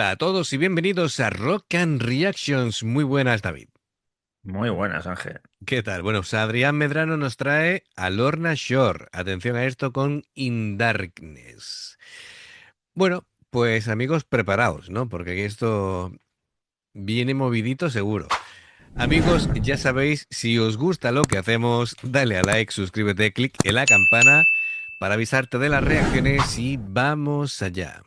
Hola a todos y bienvenidos a Rock and Reactions. Muy buenas, David. Muy buenas, Ángel. ¿Qué tal? Bueno, pues Adrián Medrano nos trae a Lorna Shore. Atención a esto con In Darkness. Bueno, pues amigos, preparaos, ¿no? Porque esto viene movidito seguro. Amigos, ya sabéis, si os gusta lo que hacemos, dale a like, suscríbete, clic en la campana para avisarte de las reacciones y vamos allá.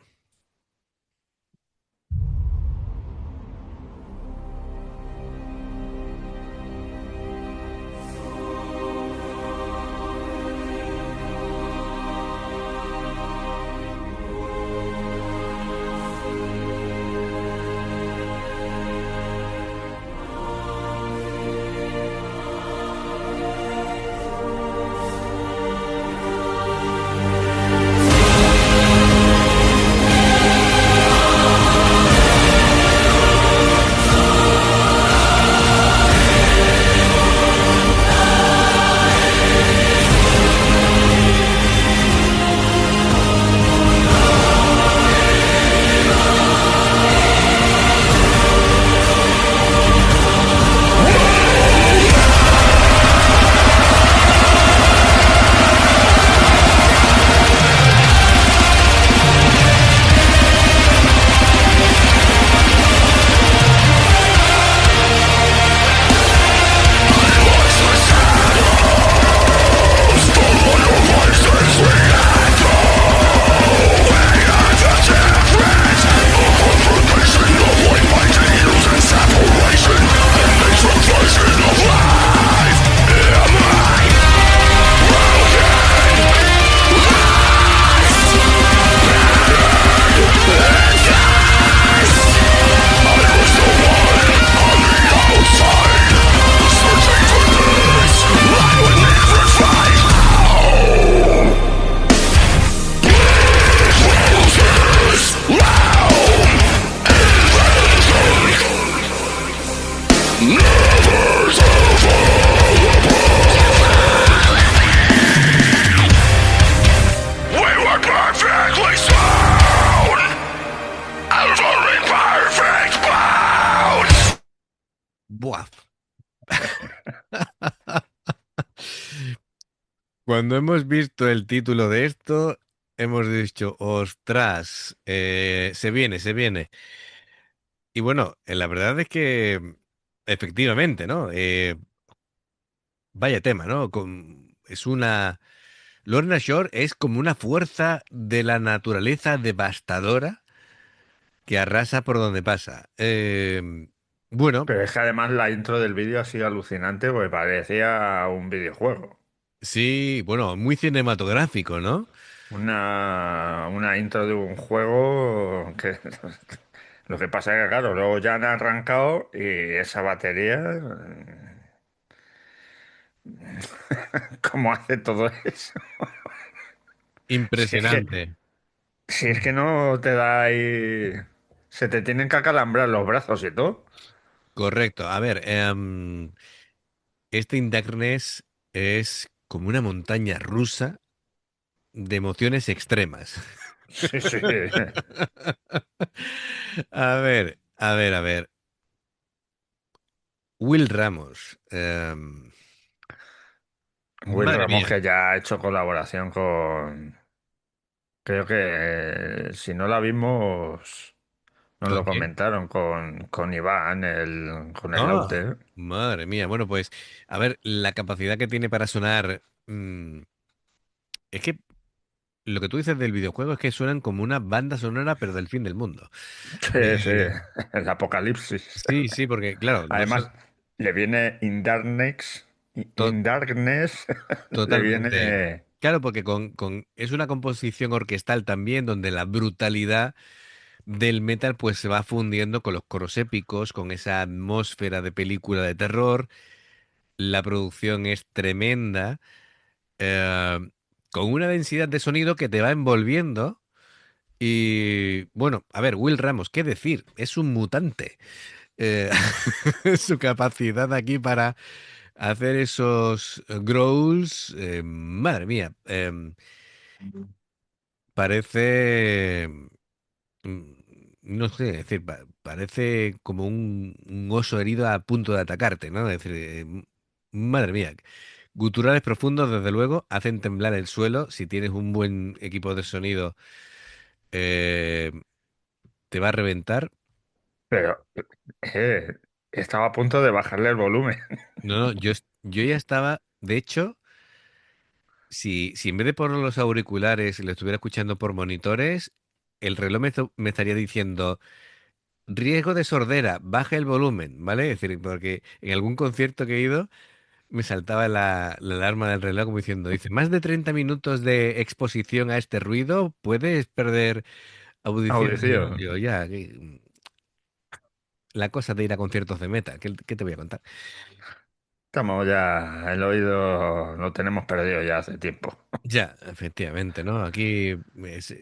We were perfectly sound, over imperfect bounds. Buah. Cuando hemos visto el título de esto, hemos dicho, ostras, se viene, se viene. Y bueno, la verdad es que efectivamente, ¿no? Vaya tema, ¿no? Es una... Lorna Shore es como una fuerza de la naturaleza devastadora que arrasa por donde pasa. Bueno, Pero es que además la intro del vídeo ha sido alucinante porque parecía un videojuego. sí, bueno, muy cinematográfico, ¿no? Una intro de un juego que lo que pasa es que, claro, luego ya han arrancado y esa batería, ¿cómo hace todo eso? Si es que, Impresionante. si es que no te da ahí... Se te tienen que acalambrar los brazos y todo. Correcto. A ver, este Indagnes es como una montaña rusa de emociones extremas. Sí, sí. A ver, a ver, a ver. Will Ramos. Will Madre Ramos mía. que ya ha hecho colaboración con... Creo que si no la vimos, nos ¿Con lo quién? comentaron con Iván, con el Ah, Laute. madre mía. Bueno, pues, a ver, la capacidad que tiene para sonar. Es que lo que tú dices del videojuego es que suenan como una banda sonora, pero del fin del mundo. Sí, sí, Eh, el apocalipsis. sí, sí, porque, claro, no sé. Además, le viene In Darkness, le Totalmente. viene... Claro, porque es una composición orquestal también donde la brutalidad del metal pues se va fundiendo con los coros épicos, con esa atmósfera de película de terror. La producción es tremenda, eh, con una densidad de sonido que te va envolviendo. Y bueno, a ver, Will Ramos, ¿qué decir? Es un mutante. Eh, su capacidad aquí para hacer esos growls, madre mía. Parece... mm, no sé, es decir, parece como un oso herido a punto de atacarte, ¿no? Es decir, madre mía. Guturales profundos, desde luego, hacen temblar el suelo. Si tienes un buen equipo de sonido, eh, te va a reventar. Pero eh, estaba a punto de bajarle el volumen. No, no, yo ya estaba, de hecho, si en vez de poner los auriculares lo estuviera escuchando por monitores, el reloj me estaría diciendo, riesgo de sordera, baja el volumen, ¿vale? Es decir, porque en algún concierto que he ido me saltaba la alarma del reloj como diciendo, dice, más de 30 minutos de exposición a este ruido, puedes perder audición. Audición. Digo, ya, la cosa de ir a conciertos de metal, ¿qué te voy a contar? Estamos ya, el oído lo tenemos perdido ya hace tiempo. Ya, efectivamente, ¿no? Aquí es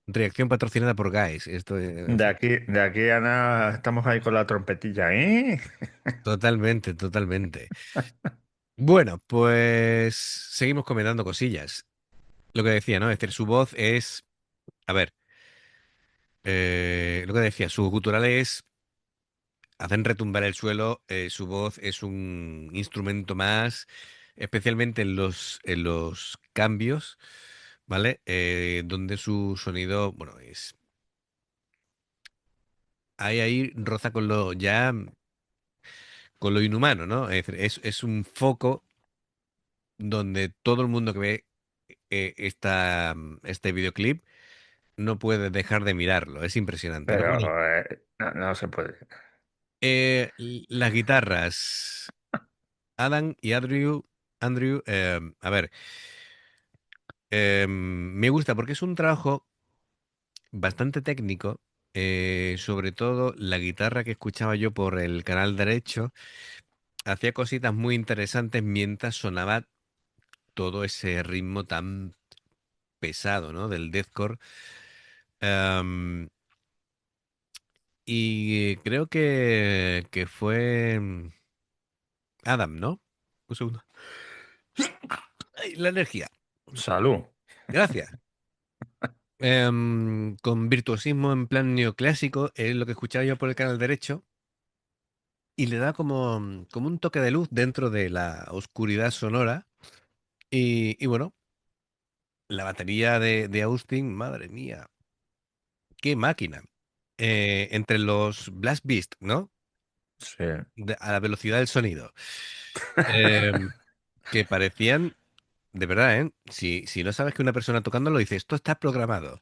reacción patrocinada por Guys. Esto, De aquí a nada estamos ahí con la trompetilla, ¿eh? totalmente, totalmente. Bueno, pues seguimos comentando cosillas. Lo que decía, ¿no? Es decir, su voz es, a ver, lo que decía, sus guturales hacen retumbar el suelo, su voz es un instrumento más, especialmente en los cambios, ¿vale? Donde su sonido, bueno, es, ahí roza con lo ya, con lo inhumano, ¿no? Es decir, es un foco donde todo el mundo que ve este videoclip no puede dejar de mirarlo, es impresionante, ¿no? Pero Bueno, no, no se puede. las guitarras, Adam y Andrew, a ver, me gusta porque es un trabajo bastante técnico, sobre todo la guitarra que escuchaba yo por el canal derecho, hacía cositas muy interesantes mientras sonaba todo ese ritmo tan pesado, ¿no? Del deathcore. Em, y creo que fue Adam, ¿no? Un segundo. Ay, la energía. Salud. Gracias. Con virtuosismo en plan neoclásico, es lo que escuchaba yo por el canal derecho, y le da como un toque de luz dentro de la oscuridad sonora. Y bueno, la batería de Austin, madre mía, qué máquina. Entre los Blast Beast, ¿no? Sí. A la velocidad del sonido. Em, que parecían, de verdad, ¿eh? Si no sabes que una persona tocándolo dice, esto está programado.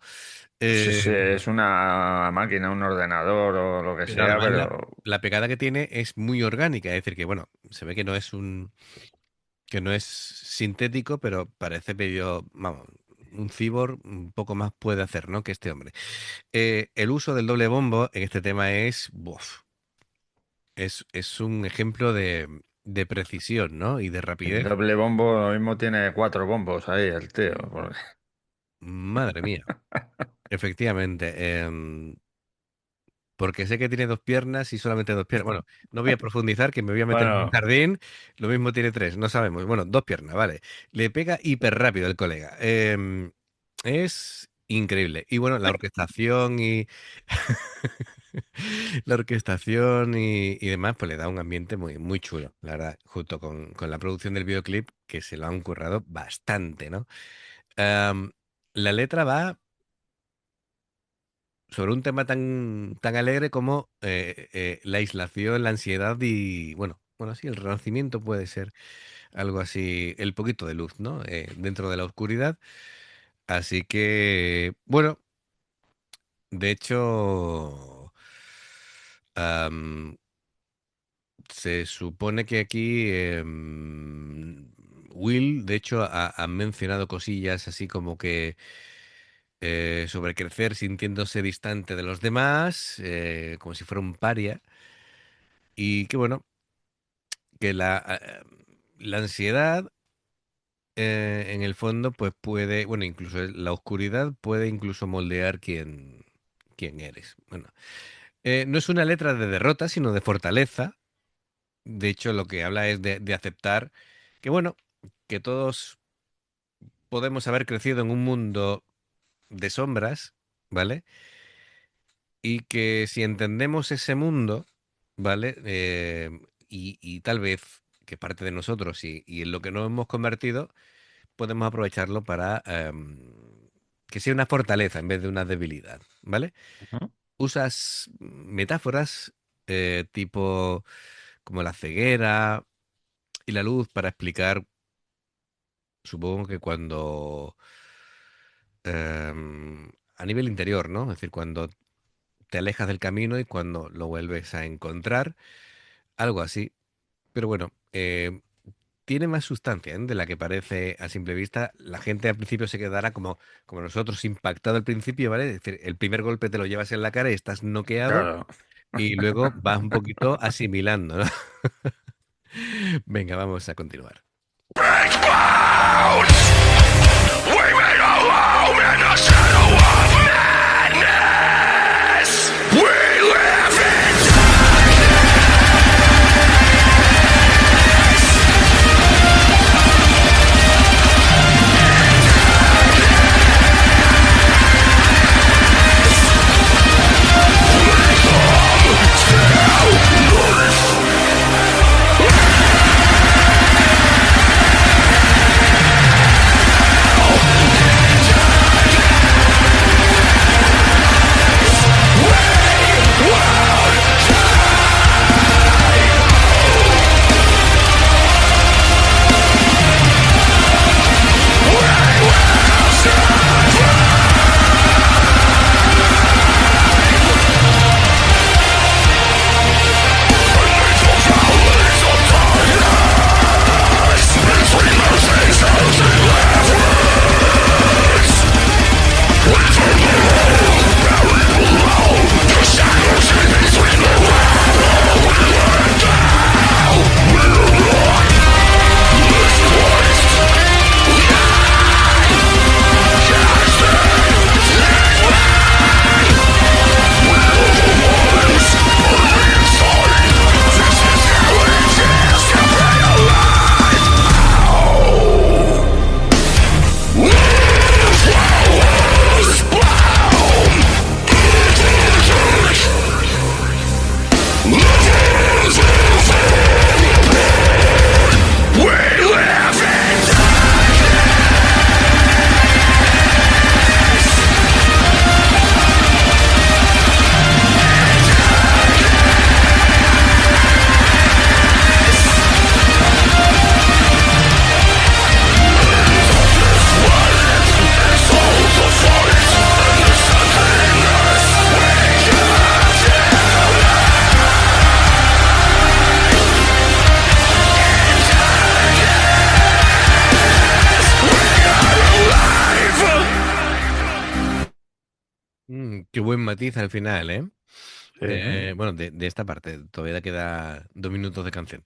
Sí, sí, Eh, es una máquina, un ordenador o lo que pero sea, además pero la pegada que tiene es muy orgánica, es decir, que bueno, se ve que que no es sintético, pero parece medio, vamos, un cyborg un poco más puede hacer, ¿no? Que este hombre. El uso del doble bombo en este tema es, buf, es un ejemplo de precisión, ¿no? Y de el rapidez. doble bombo lo mismo tiene cuatro bombos ahí, el tío. Madre mía. Efectivamente. Porque sé que tiene dos piernas y solamente dos piernas. Bueno, no voy a profundizar, que me voy a meter en un Bueno, jardín. Lo mismo tiene tres, no sabemos. Bueno, dos piernas, vale. Le pega hiper rápido el colega. Es increíble. Y bueno, la orquestación y la orquestación y demás, pues le da un ambiente muy, muy chulo, la verdad, junto con la producción del videoclip, que se lo han currado bastante, ¿no? Em, la letra va sobre un tema tan alegre como la aislación, la ansiedad y, bueno, sí, el renacimiento puede ser algo así, el poquito de luz, ¿no? Dentro de la oscuridad. Así que, bueno, de hecho, am, se supone que aquí Will, de hecho, ha mencionado cosillas así como que sobre crecer sintiéndose distante de los demás, como si fuera un paria. Y que bueno, que la ansiedad en el fondo pues puede, bueno, incluso la oscuridad puede incluso moldear quién eres. Bueno, no es una letra de derrota, sino de fortaleza. De hecho, lo que habla es de aceptar que bueno, que todos podemos haber crecido en un mundo de sombras, ¿vale? y que si entendemos ese mundo, ¿vale? Y tal vez que parte de nosotros y en lo que nos hemos convertido, podemos aprovecharlo para que sea una fortaleza en vez de una debilidad, ¿vale? Ujú. Usas metáforas tipo como la ceguera y la luz para explicar, supongo que cuando a nivel interior, ¿no? Es decir, cuando te alejas del camino y cuando lo vuelves a encontrar, algo así. Pero bueno, tiene más sustancia, ¿eh? De la que parece a simple vista. La gente al principio se quedará como nosotros, impactado al principio, ¿vale? Es decir, el primer golpe te lo llevas en la cara y estás noqueado Claro. y luego vas un poquito asimilando, ¿no? Venga, vamos a continuar. We made alone in the shadow of madness. We live in Qué buen matiz al final, ¿eh? Sí. Bueno, de esta parte, todavía queda 2 minutos de canción.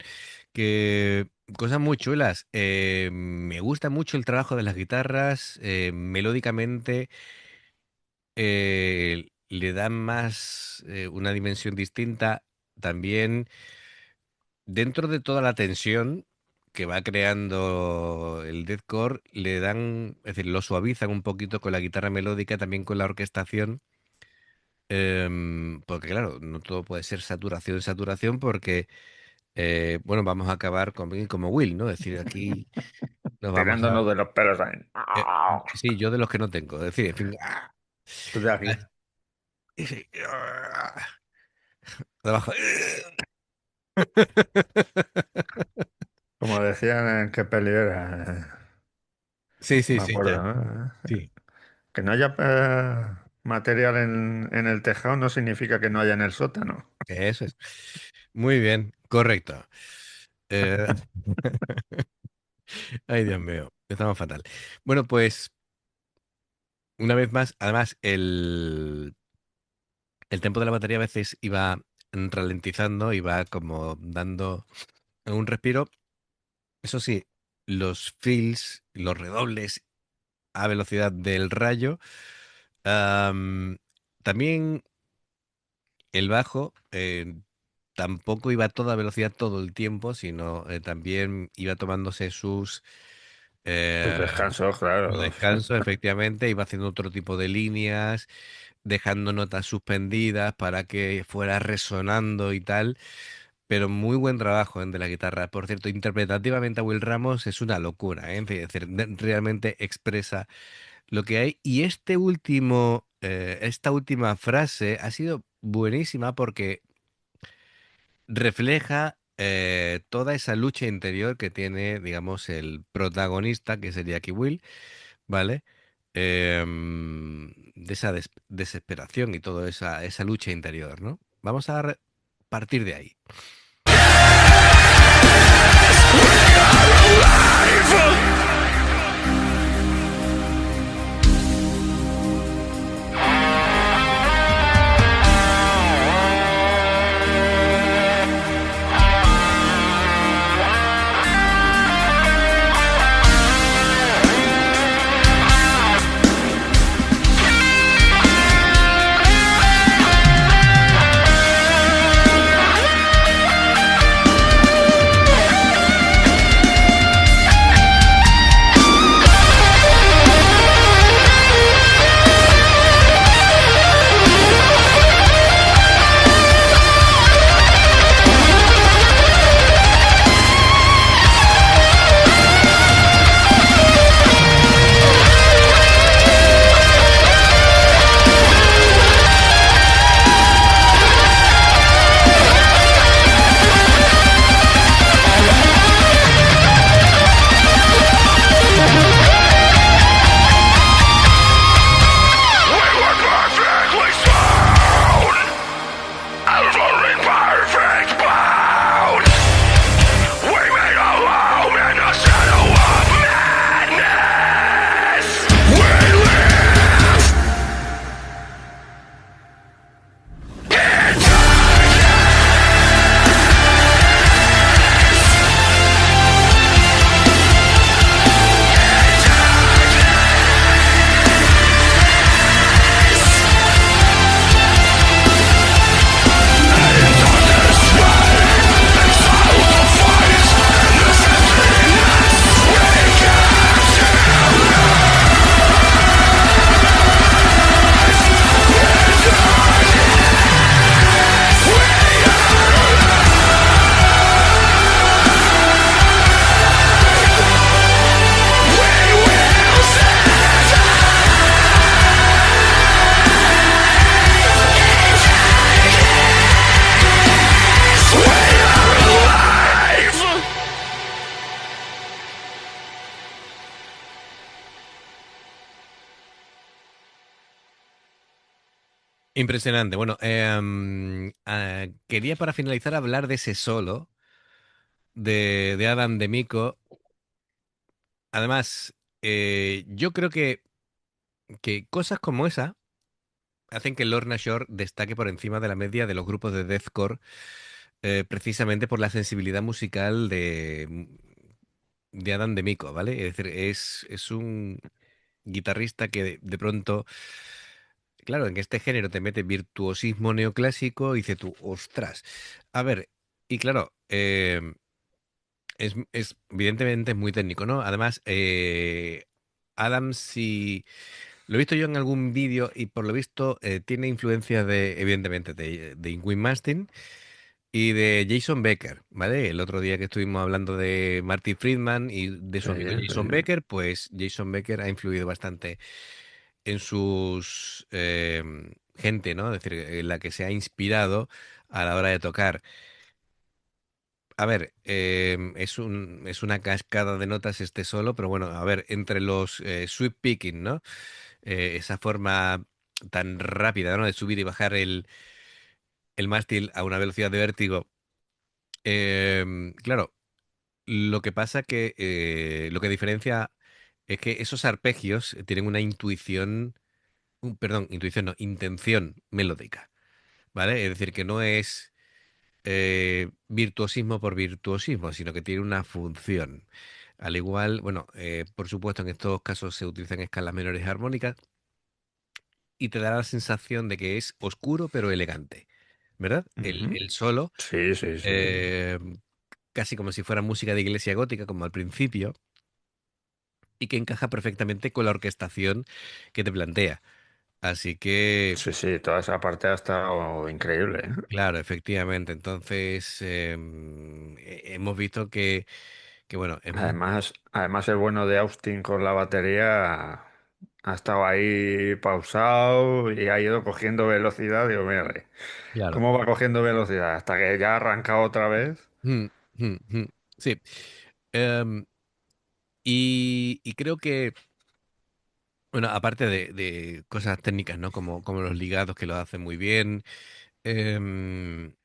Que cosas muy chulas. Me gusta mucho el trabajo de las guitarras. Melódicamente le dan más una dimensión distinta. También dentro de toda la tensión que va creando el deathcore, le dan, es decir, lo suavizan un poquito con la guitarra melódica, también con la orquestación. Porque claro, no todo puede ser saturación, saturación, porque bueno, vamos a acabar como Will, ¿no? Es decir, aquí nos vamos a... Tirándonos de los pelos ahí. eh, sí, yo de los que no tengo. Es decir, en fin... Tú de aquí. y sí, de abajo. Como decían en qué peli era, Sí, sí, me sí, ya. acuerdo, ¿no? Sí, Que no haya material en el tejado no significa que no haya en el sótano. eso es. Muy bien, correcto. Eh, Ay, Dios mío, estamos fatal. Bueno, pues una vez más, además, el tempo de la batería a veces iba ralentizando, iba como dando un respiro. Eso sí, los fills, los redobles a velocidad del rayo, am, también el bajo tampoco iba a toda velocidad todo el tiempo, sino también iba tomándose sus Sus descansos, Los claro. descansos, efectivamente, iba haciendo otro tipo de líneas, dejando notas suspendidas para que fuera resonando y tal. Pero muy buen trabajo, de la guitarra. Por cierto, interpretativamente a Will Ramos es una locura, ¿eh? En fin, es decir, realmente expresa lo que hay. Y esta última frase ha sido buenísima porque refleja toda esa lucha interior que tiene, digamos, el protagonista, que sería Jackie Will, ¿vale? De esa desesperación y toda esa lucha interior, ¿no? Vamos a partir de ahí. We were perfectly sound. Altering perfect bound. We made a home in the shadow of madness. We live in Impresionante. Bueno, quería para finalizar hablar de ese solo de Adam de Miko. Además, yo creo que cosas como esa hacen que Lorna Shore destaque por encima de la media de los grupos de deathcore, precisamente por la sensibilidad musical de Adam de Miko, ¿vale? Es decir, es un guitarrista que de pronto, claro, en este género te mete virtuosismo neoclásico y dice tú, ostras. A ver, y claro, evidentemente es muy técnico, ¿no? Además, Adam, si lo he visto yo en algún vídeo y por lo visto tiene influencia evidentemente, de Ingrid Mastin y de Jason Becker, ¿vale? El otro día que estuvimos hablando de Marty Friedman y de su Sí, amigo Jason sí. Becker, pues Jason Becker ha influido bastante en sus gente, ¿no? Es decir, en la que se ha inspirado a la hora de tocar. A ver, es una cascada de notas este solo, pero bueno, a ver, entre los sweep picking, ¿no? Esa forma tan rápida, ¿no? De subir y bajar el mástil a una velocidad de vértigo. Claro, lo que pasa que lo que diferencia es que esos arpegios tienen una intuición, perdón, intuición no, intención melódica, ¿vale? Es decir, que no es virtuosismo por virtuosismo, sino que tiene una función. Al igual, bueno, por supuesto, en estos casos se utilizan escalas menores armónicas y te da la sensación de que es oscuro pero elegante, ¿verdad? Ujú. El solo, Sí, sí, sí. eh, casi como si fuera música de iglesia gótica, como al principio. y que encaja perfectamente con la orquestación que te plantea. Así que, Sí, sí, toda esa parte ha estado increíble, ¿eh? claro, efectivamente. Entonces, hemos visto que bueno, Además el bueno de Austin con la batería ha estado ahí pausado y ha ido cogiendo velocidad. Digo, mira, claro. ¿cómo va cogiendo velocidad? Hasta que ya ha arrancado otra vez. Mm, sí. Em, y creo que, bueno, aparte de cosas técnicas, ¿no? Como los ligados que lo hacen muy bien. em,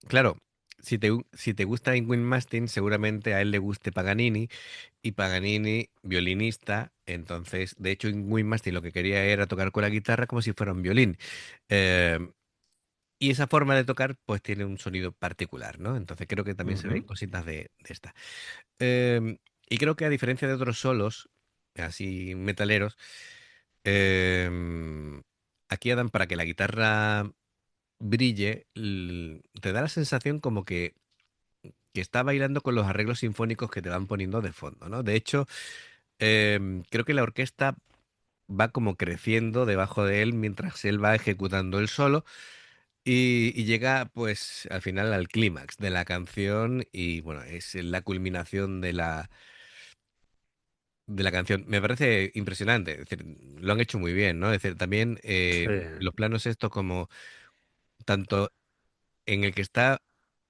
claro, si te gusta Ingrid Mastin, seguramente a él le guste Paganini. Y Paganini, violinista, entonces, de hecho, Ingrid Mastin lo que quería era tocar con la guitarra como si fuera un violín. Em, y esa forma de tocar, pues tiene un sonido particular, ¿no? Entonces creo que también se ven Ujú. cositas de esta. Em, y creo que a diferencia de otros solos, así metaleros, em, aquí Adam, para que la guitarra brille, te da la sensación como que está bailando con los arreglos sinfónicos que te van poniendo de fondo, ¿no? De hecho, creo que la orquesta va como creciendo debajo de él mientras él va ejecutando el solo y llega pues al final al clímax de la canción y bueno, es la culminación de la canción. Me parece impresionante, es decir, lo han hecho muy bien, ¿no? Es decir, también Sí, los planos estos como tanto en el que está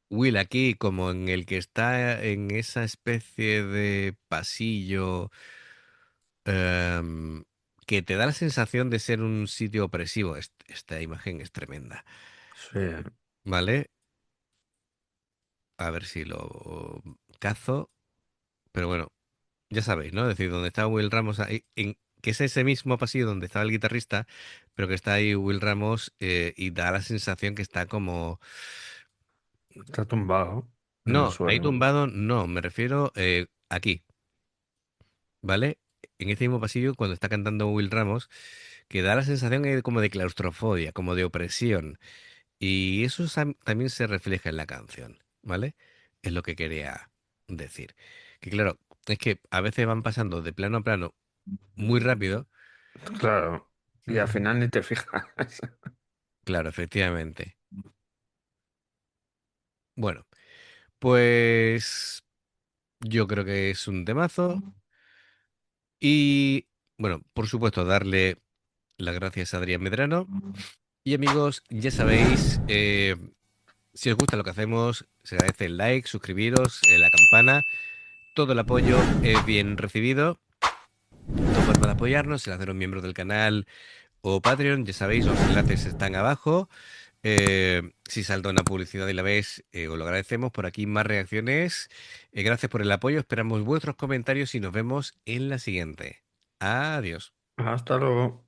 Will aquí como en el que está en esa especie de pasillo em, que te da la sensación de ser un sitio opresivo. Esta imagen es tremenda, sí. ¿vale? A ver si lo cazo, pero bueno, ya sabéis, ¿no? Es decir, donde está Will Ramos, ahí, que es ese mismo pasillo donde estaba el guitarrista, pero que está ahí Will Ramos y da la sensación que está como... Está tumbado en el No, ahí suelo. tumbado, no, me refiero aquí, ¿vale? En este mismo pasillo, cuando está cantando Will Ramos, que da la sensación como de claustrofobia, como de opresión. Y eso también se refleja en la canción, ¿vale? Es lo que quería decir. Que claro, es que a veces van pasando de plano a plano muy rápido. Claro. Y al Ujú. final ni te fijas. Claro, efectivamente. Bueno, pues yo creo que es un temazo. Y bueno, por supuesto, darle las gracias a Adrián Medrano. Y amigos, ya sabéis, si os gusta lo que hacemos, se agradece el like, suscribiros, la campana. Todo el apoyo es bien recibido. Dos formas de apoyarnos, el hacer un miembro del canal o Patreon, ya sabéis, los enlaces están abajo. Si salta una publicidad y la ves, os lo agradecemos. Por aquí más reacciones. Gracias por el apoyo, esperamos vuestros comentarios y nos vemos en la siguiente. Adiós. Hasta luego.